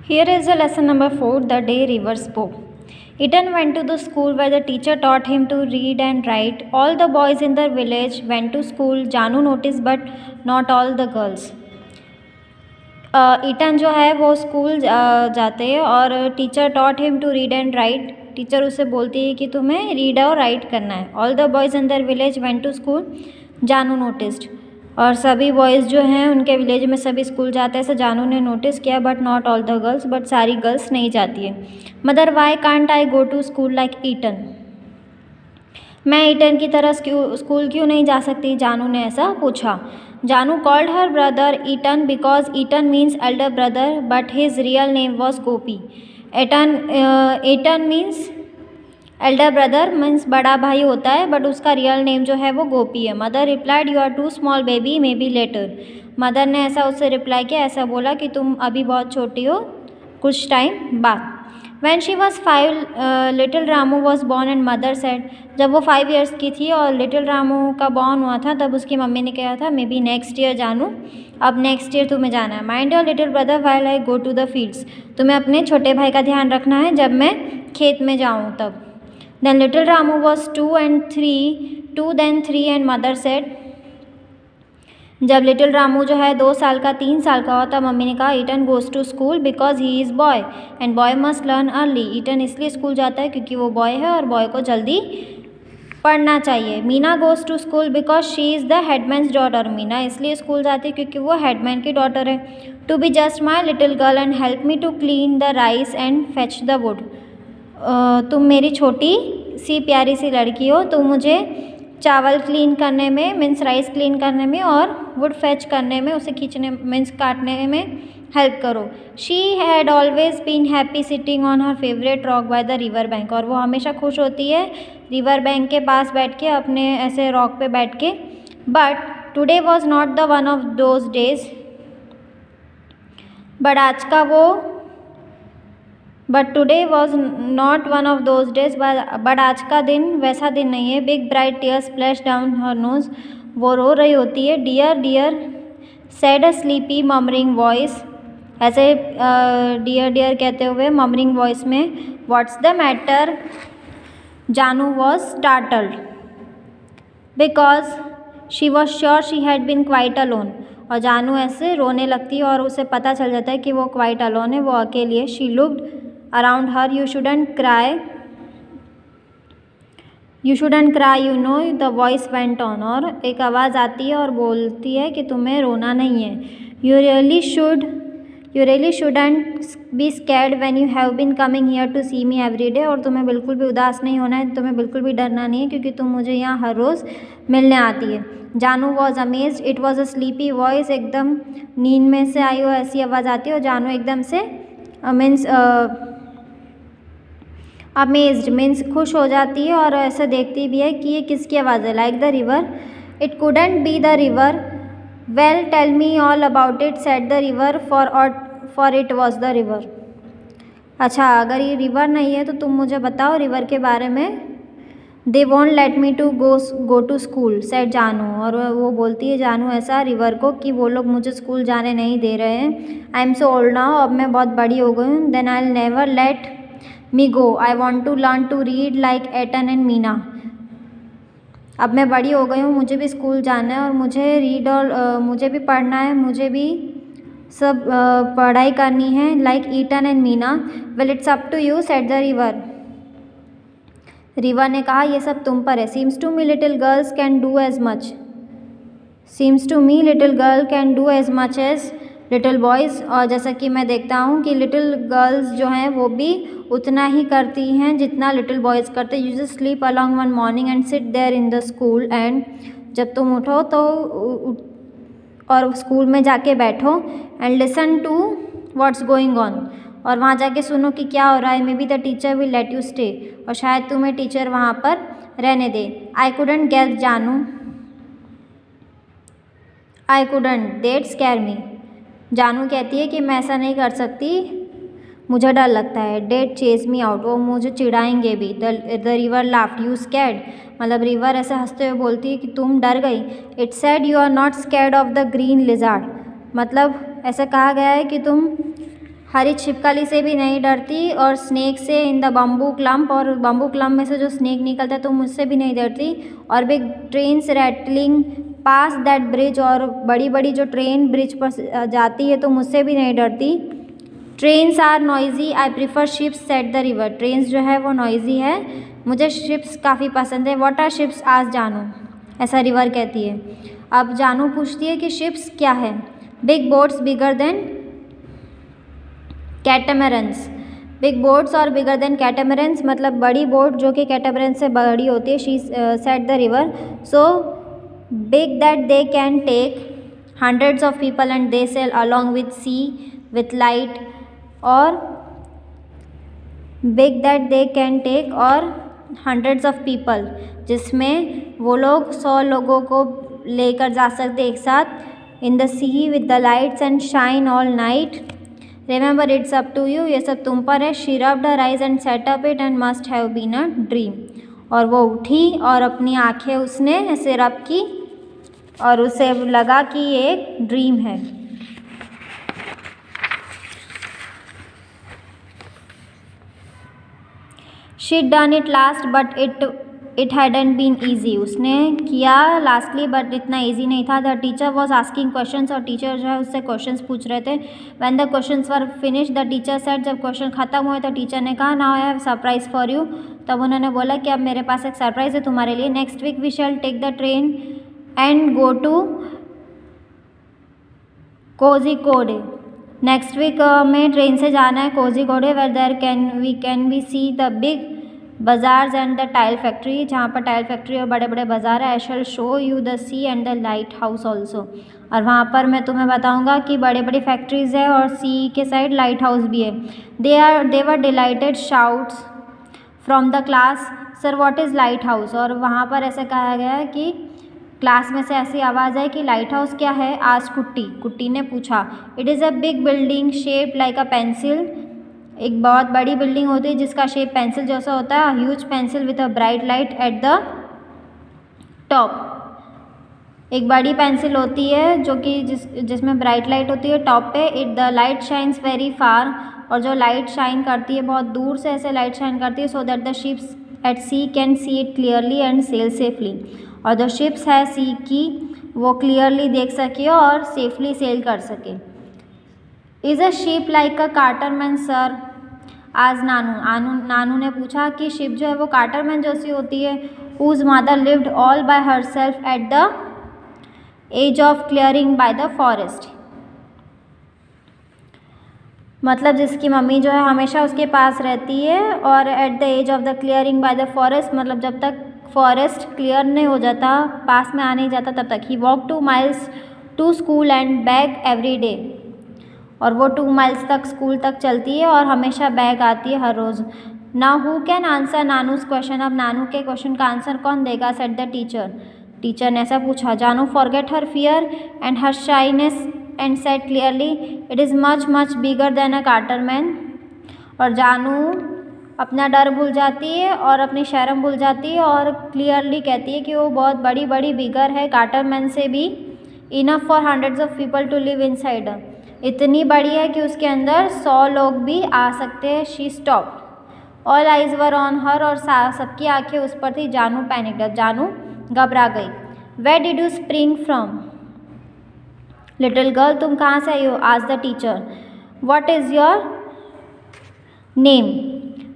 Here is a lesson number 4, The Day River Spoke. Ethan went to the school where the teacher taught him to read and write. All the boys in the village went to school. Janu noticed, but not all the girls. Ettan जो है वो school जाते हैं और teacher taught him to read and write. Teacher उसे बोलती है कि तुम्हें रीड और राइट करना है. All the boys in their village went to school. Janu noticed. और सभी बॉयज़ जो हैं उनके विलेज में सभी स्कूल जाते हैं, ऐसा जानू ने नोटिस किया. But not all the girls, but सारी गर्ल्स नहीं जाती है. Mother why can't I go to school like Ettan. मैं ईटन की तरह स्कूल क्यों नहीं जा सकती, जानू ने ऐसा पूछा. Janu called her brother Ettan because Ettan means elder brother but his real name was Gopi. Ettan means elder brother means बड़ा भाई होता है, बट उसका रियल नेम जो है वो गोपी है. Mother replied you are too small baby maybe later. Mother ने ऐसा उससे रिप्लाई किया, ऐसा बोला कि तुम अभी बहुत छोटी हो, कुछ टाइम बाद. When she was 5, little Ramu was born and mother said. जब वो 5 years की थी और लिटिल रामू का बॉर्न हुआ था, तब उसकी मम्मी ने कहा था मे बी नेक्स्ट ईयर जानू, अब नेक्स्ट ईयर तुम्हें जाना है. Mind your little brother while I go to the fields. तुम्हें अपने छोटे भाई का ध्यान रखना है जब मैं खेत में जाऊँ तब. Then little Ramu was 2 and 3 and mother said. जब लिटिल रामू जो है 2 साल का 3 साल का हुआ तब मम्मी ने कहा Ettan goes to school because he is boy and boy must learn early. Ettan इसलिए स्कूल जाता है क्योंकि वो बॉय है और बॉय को जल्दी पढ़ना चाहिए. Meena goes to school because she is the headman's daughter. Meena इसलिए स्कूल जाती है क्योंकि वो हेडमैन की डॉटर है. To be just my little girl and help me to clean the rice and fetch the wood. तुम मेरी छोटी सी प्यारी सी लड़की हो, तुम मुझे चावल क्लीन करने में मीन्स राइस क्लीन करने में और वुड फेच करने में, उसे खींचने मीन्स काटने में हेल्प करो. She had always been happy sitting on her favourite rock by the river bank. और वो हमेशा खुश होती है रिवर बैंक के पास बैठ के, अपने ऐसे रॉक पे बैठ के. But today was not the one of those days. But today was not one of those days. But आज का दिन वैसा दिन नहीं है. Big bright tear splash down her nose. वो रो रही होती है. Dear dear said a sleepy murmuring voice. ऐसे डियर डियर कहते हुए ममरिंग वॉइस में. What's the matter. Janu was startled because she was sure she had been quite alone. और जानू ऐसे रोने लगती है और उसे पता चल जाता है कि वो क्वाइट अलोन है, वो अकेली है. She looked around her. You shouldn't cry you know the voice went on. और एक आवाज़ आती है और बोलती है कि तुम्हें रोना नहीं है. You really shouldn't be scared when you have been coming here to see me every day. और तुम्हें बिल्कुल भी उदास नहीं होना है, तुम्हें बिल्कुल भी डरना नहीं है क्योंकि तुम मुझे यहाँ हर रोज़ मिलने आती है. जानू was amazed. It was a sleepy voice. एकदम नींद में से आई हो ऐसी आवाज़ आती है और जानू एकदम से मीन्स अमेज्ड मीन्स खुश हो जाती है और ऐसे देखती भी है कि ये किसकी आवाज़ है. Like the river. It couldn't be the river. Well tell me all about it said the river for it was the river. अच्छा, अगर ये रिवर नहीं है तो तुम मुझे बताओ रिवर के बारे में. They won't let me to go to school said Janu. और वो बोलती है जानू ऐसा रिवर को कि वो लोग मुझे स्कूल जाने नहीं दे रहे हैं. I am so old now. अब मैं बहुत बड़ी हो गई हूँ. Then I will never let me go. I want to learn to read like Ettan and Meena. अब मैं बड़ी हो गई हूँ, मुझे भी स्कूल जाना है और मुझे रीड और मुझे भी पढ़ना है, मुझे भी सब पढ़ाई करनी है like Ettan and Meena. Well it's up to you said the river. River ने कहा ये सब तुम पर है. Seems to me little girls can do as much. Seems to me little girl can do as much as little boys. और जैसा कि मैं देखता हूँ कि लिटिल गर्ल्स जो हैं वो भी उतना ही करती हैं जितना लिटिल बॉयज़ करते. You just sleep along one morning and sit there in the school. And जब तुम उठो तो और स्कूल में जाके बैठो and listen to what's going on. और वहाँ जाके सुनो कि क्या हो रहा है. Maybe the teacher will let you stay. और शायद तुम्हें टीचर वहाँ पर रहने दे. आई कुडंट गेस जानू. आई कुडंट दैट स्कैर मी. जानू कहती है कि मैं ऐसा नहीं कर सकती, मुझे डर लगता है. They'd chase me out. वो मुझे चिढ़ाएंगे भी. The river laughed. You scared. मतलब रिवर ऐसे हंसते हुए बोलती है कि तुम डर गई. It said you are not scared of the green lizard. मतलब ऐसा कहा गया है कि तुम हरी छिपकली से भी नहीं डरती और स्नेक से इन द बम्बू क्लम्प, और बम्बू क्लम्प में से जो स्नेक निकलता है तुम उससे भी नहीं डरती। और big trains rattling pass that bridge, और बड़ी बड़ी जो ट्रेन ब्रिज पर जाती है तुम उससे भी नहीं डरती। Trains are noisy I prefer ships said the river, trains जो है वो नॉइजी है, मुझे शिप्स काफ़ी पसंद है। व्हाट आर शिप्स आज जानू, ऐसा रिवर कहती है। अब जानू पूछती है कि शिप्स क्या है। Big boats bigger than catamarans, big boats और बिगर देन कैटामरन्स मतलब बड़ी बोट जो कि कैटामरन से बड़ी होती है। She set the river so big that they can take hundreds of people and they sail along with sea with light, और big that they can take और हंड्रेड्स ऑफ पीपल जिसमें वो लोग 100 लोगों को लेकर जा सकते एक साथ। In the sea with the lights and shine all night, remember it's up to you, ये सब तुम पर है। She rubbed her eyes and sat up it and must have been a dream, और वो उठी और अपनी आंखें उसने ऐसे रब की और उसे लगा कि ये एक ड्रीम है। She done it last but it hadn't been easy, उसने किया लास्टली बट इतना ईजी नहीं था। The teacher was asking questions, और टीचर जो है उससे क्वेश्चंस पूछ रहे थे। When the questions were finish the teacher said, जब क्वेश्चन खत्म हुए तो टीचर ने कहा now I have surprise for you, तब उन्होंने बोला कि अब मेरे पास एक सरप्राइज है तुम्हारे लिए। Next week we shall take the train and go to Kozhikode, next week में ट्रेन से जाना है Kozhikode, where there can we see the big bazaars and the tile factory, जहाँ पर टाइल फैक्ट्री और बड़े बड़े बाजार है। I shall show you the sea and the lighthouse also, और वहाँ पर मैं तुम्हें बताऊँगा कि बड़ी बड़ी फैक्ट्रीज़ है और सी के साइड लाइट हाउस भी है। They were delighted shouts from the class, sir what is lighthouse, और वहाँ पर ऐसे कहा गया है कि क्लास में से ऐसी आवाज़ आई कि लाइट हाउस क्या है आज कुट्टी ने पूछा। It is a big building shape like a pencil, एक बहुत बड़ी बिल्डिंग होती है जिसका शेप पेंसिल जैसा होता है। Huge pencil with a bright light at the top, एक बड़ी पेंसिल होती है जो कि जिसमें ब्राइट लाइट होती है टॉप पे। It the light shines very far, और जो लाइट शाइन करती है बहुत दूर से ऐसे लाइट शाइन करती है। So that the ships at sea can see it clearly and sail safely, और जो शिप्स है सी की वो क्लियरली देख सके और सेफली सेल कर सके। Is a ship like a catamaran sir, आज नानू ने पूछा कि शिप जो है वो कार्टरमैन जैसी होती है। Whose mother lived all by herself at the edge of clearing by the forest, मतलब जिसकी मम्मी जो है हमेशा उसके पास रहती है, और at the edge of the clearing by the forest मतलब जब तक फॉरेस्ट क्लियर नहीं हो जाता, पास में आ नहीं जाता तब तक। He walk 2 miles to school and back every day, और वो 2 माइल्स तक स्कूल तक चलती है और हमेशा बैग आती है हर रोज़। Now who can answer Nanu's question, अब नानू के क्वेश्चन का आंसर कौन देगा, सेड द टीचर, टीचर ने ऐसा पूछा। Janu forget her fear and her shyness and said clearly it is much much bigger than a catamaran, और जानू अपना डर भूल जाती है और अपनी शर्म भूल जाती है और क्लियरली कहती है कि वो बहुत बड़ी बड़ी बिगर है कार्टरमैन से भी। Enough for hundreds of people to live inside, इतनी बड़ी है कि उसके अंदर 100 लोग भी आ सकते हैं। She stopped, all eyes were on her, और सबकी आंखें उस पर थी। जानू पैनिक्ड, जानू घबरा गई। Where did you spring from little girl, तुम कहाँ से आई हो, आज the teacher. What is your name,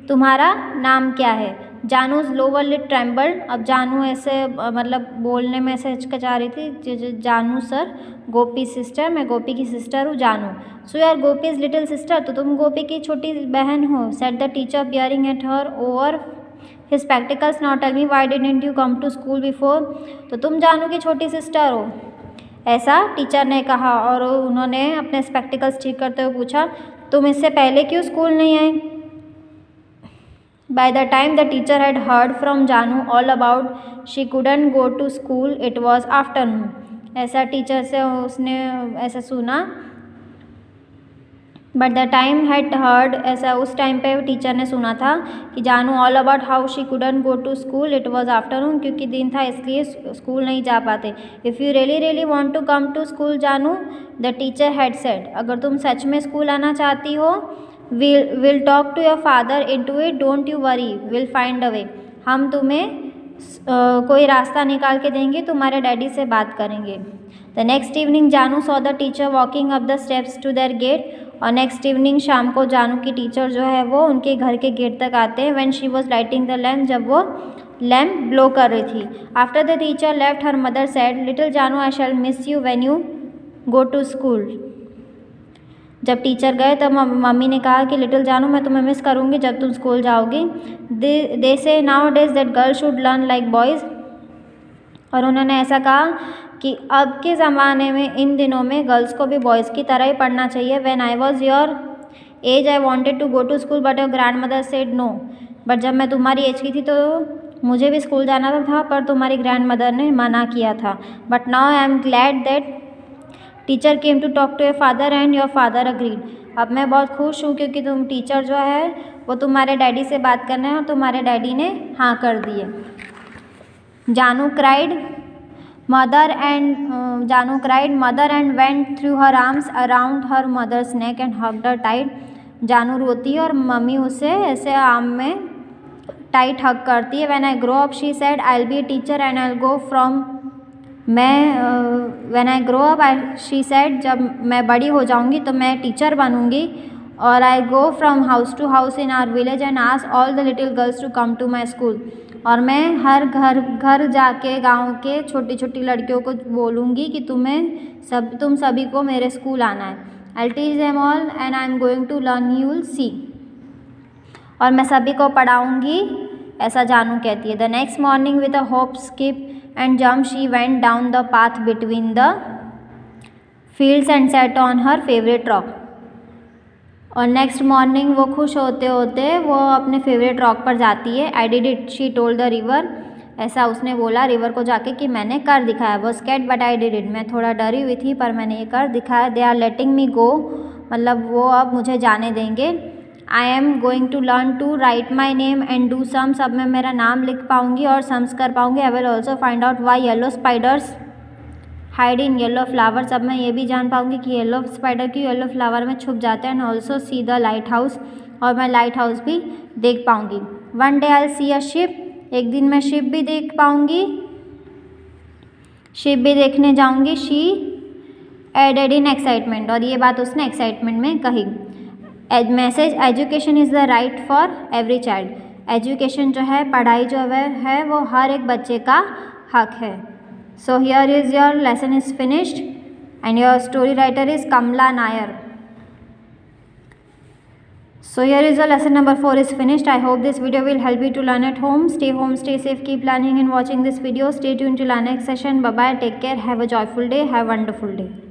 तुम्हारा नाम क्या है। जानूज लोअर लिप ट्रेम्बल्ड, अब जानू ऐसे मतलब बोलने में ऐसे हिचकिचा रही थी। जानू सर, गोपी सिस्टर, मैं गोपी की सिस्टर हूँ जानू। सो यार गोपीज लिटिल सिस्टर, तो तुम गोपी की छोटी बहन हो। Said the teacher peering at her over his spectacles. Now tell me why didn't you come to school before, तो तुम जानू की छोटी सिस्टर हो, ऐसा टीचर ने कहा, और उन्होंने अपने स्पेक्टिकल्स ठीक करते हुए पूछा तुम इससे पहले क्यों स्कूल नहीं आए। By the time the teacher had heard from Janu all about she couldn't go to school, it was afternoon. ऐसा टीचर से उसने ऐसा सुना but the time had heard, ऐसा उस टाइम पे टीचर ने सुना था कि Janu all about how she couldn't go to school, it was afternoon, क्योंकि दिन था इसलिए स्कूल नहीं जा पाते। If you really really want to come to school Janu, the teacher had said, अगर तुम सच में स्कूल आना चाहती हो, will talk to your father into it, don't you worry, will find a way, हम तुम्हें कोई रास्ता निकाल के देंगे, तुम्हारे डैडी से बात करेंगे। The next evening Janu saw the teacher walking up the steps to their gate, और नेक्स्ट इवनिंग शाम को जानू की टीचर जो है वो उनके घर के गेट तक आते हैं। When she was lighting the lamp, जब वो लैम्प ब्लो कर रही थी। After the teacher left her mother said, little Janu I shall miss you when you go to school, जब टीचर गए तब मम्मी ने कहा कि लिटिल जानू मैं तुम्हें मिस करूँगी जब तुम स्कूल जाओगी। दे से now days that girls should learn like boys, और उन्होंने ऐसा कहा कि अब के ज़माने में, इन दिनों में गर्ल्स को भी बॉयज़ की तरह ही पढ़ना चाहिए। When I was your age I wanted to go to school but your grandmother said no, but जब मैं तुम्हारी एज की थी तो मुझे भी स्कूल जाना था पर तुम्हारी ग्रैंड मदर ने मना किया था। But now I am glad that teacher came to talk to your father and your father agreed, अब मैं बहुत खुश हूँ क्योंकि तुम टीचर जो है वो तुम्हारे डैडी से बात करना है और तुम्हारे डैडी ने हाँ कर दिए। Janu cried mother and went through her arms around her mother's neck and hugged her tight, Janu रोती है और मम्मी उसे ऐसे आर्म में टाइट हग करती है। When I grow up she said I will be a teacher and I will go from, when I grow up she said, जब मैं बड़ी हो जाऊंगी तो मैं टीचर बनूंगी, और I go from house to house in our village and ask all the little girls to come to my school, और मैं हर घर जाके गांव के छोटी छोटी लड़कियों को बोलूँगी कि तुम सभी को मेरे स्कूल आना है। I will teach them all and I am going to learn, you will see, और मैं सभी को पढ़ाऊँगी, ऐसा जानू कहती है। The next morning with a hop skip and jump she went down the path between the fields and sat on her favourite rock, और next morning वो खुश होते होते वो अपने फेवरेट रॉक पर जाती है। I did it she told the river, ऐसा उसने बोला रिवर को जाके कि मैंने कर दिखाया। वो स्कैट बट आई डिड इट, मैं थोड़ा डरी हुई थी पर मैंने ये कर दिखाया। दे आर लेटिंग मी गो, मतलब वो अब मुझे जाने देंगे। I am going to learn to write my name and do sums, अब मैं मेरा नाम लिख पाऊँगी और सम्स कर पाऊँगी। I will also find out why yellow spiders hide in yellow flowers, अब मैं ये भी जान पाऊँगी कि येलो स्पाइडर क्यों येलो फ्लावर में छुप जाते हैं। And also see the lighthouse, और मैं लाइट हाउस भी देख पाऊँगी। One day I see a ship, एक दिन मैं शिप भी देख पाऊँगी, शिप भी देखने जाऊँगी। शी एडेड इन एक्साइटमेंट, और ये बात उसने एक्साइटमेंट में कही। Message education is the right for every child, education जो है, पढ़ाई जो है वो हर एक बच्चे का हक है। So here is your lesson is finished and your story writer is Kamla Nair. So here is the lesson number 4 is finished. I hope this video will help you to learn at home. Stay home, stay safe, keep learning and watching this video. Stay tuned till our next session. Bye bye, take care, have a joyful day, have a wonderful day.